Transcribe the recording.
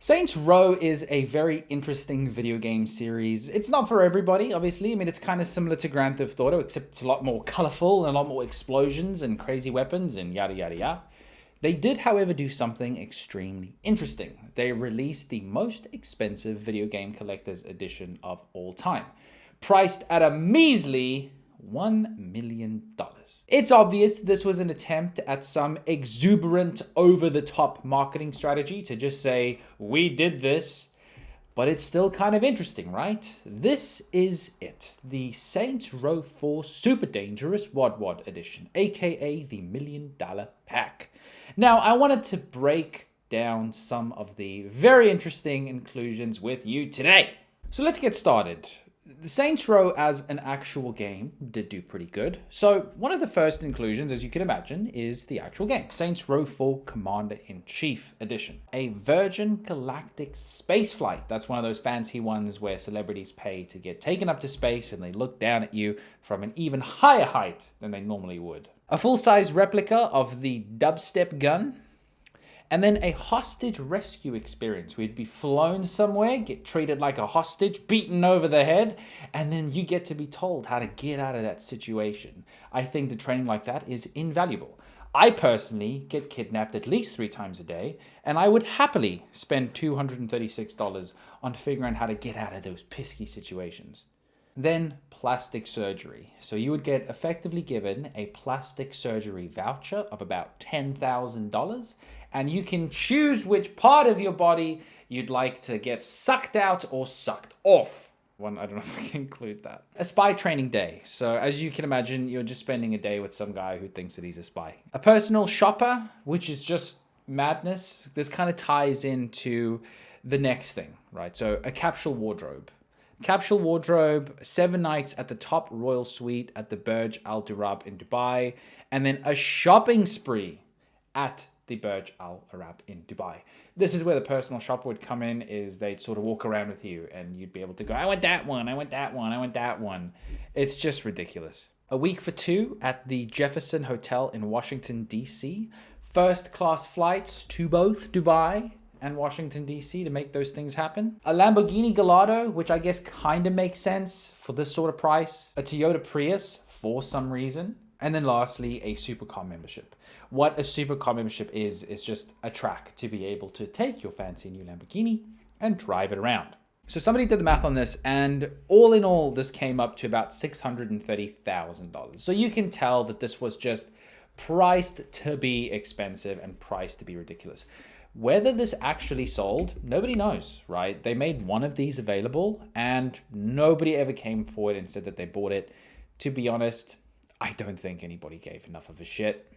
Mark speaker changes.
Speaker 1: Saints Row is a very interesting video game series. It's not for everybody, obviously. I mean, it's kind of similar to Grand Theft Auto, except it's a lot more colorful and a lot more explosions and crazy weapons and yada yada yada. They did, however, do something extremely interesting. They released the most expensive video game collector's edition of all time, priced at a measly $1 million. It's obvious this was an attempt at some exuberant, over-the-top marketing strategy to just say, we did this, but it's still kind of interesting, right? This is it, the Saints Row 4 Super Dangerous WOD WOD Edition, aka the $1 Million Pack. Now, I wanted to break down some of the very interesting inclusions with you today. So let's get started. The Saints Row as an actual game did do pretty good. So one of the first inclusions, as you can imagine, is the actual game. Saints Row 4 Commander-in-Chief Edition. A Virgin Galactic space flight. That's one of those fancy ones where celebrities pay to get taken up to space and they look down at you from an even higher height than they normally would. A full-size replica of the dubstep gun. And then a hostage rescue experience. We'd be flown somewhere, get treated like a hostage, beaten over the head, and then you get to be told how to get out of that situation. I think the training like that is invaluable. I personally get kidnapped at least 3 times a day, and I would happily spend $236 on figuring out how to get out of those pesky situations. Then plastic surgery. So you would get effectively given a plastic surgery voucher of about $10,000, and you can choose which part of your body you'd like to get sucked out or sucked off. I don't know if I can include that. A spy training day. So as you can imagine, you're just spending a day with some guy who thinks that he's a spy. A personal shopper, which is just madness. This kind of ties into the next thing, right? So a capsule wardrobe. Capsule wardrobe, 7 nights at the top royal suite at the Burj Al Arab in Dubai, and then a shopping spree at the Burj Al Arab in Dubai. This is where the personal shopper would come in, is they'd sort of walk around with you and you'd be able to go, I want that one, I want that one, I want that one. It's just ridiculous. A week for 2 at the Jefferson Hotel in Washington, D.C. First class flights to both Dubai and Washington, D.C. to make those things happen. A Lamborghini Gallardo, which I guess kind of makes sense for this sort of price. A Toyota Prius for some reason. And then lastly, a supercar membership. What a supercar membership is just a track to be able to take your fancy new Lamborghini and drive it around. So somebody did the math on this, and all in all, this came up to about $630,000. So you can tell that this was just priced to be expensive and priced to be ridiculous. Whether this actually sold, nobody knows, right? They made one of these available and nobody ever came forward and said that they bought it. To be honest, I don't think anybody gave enough of a shit.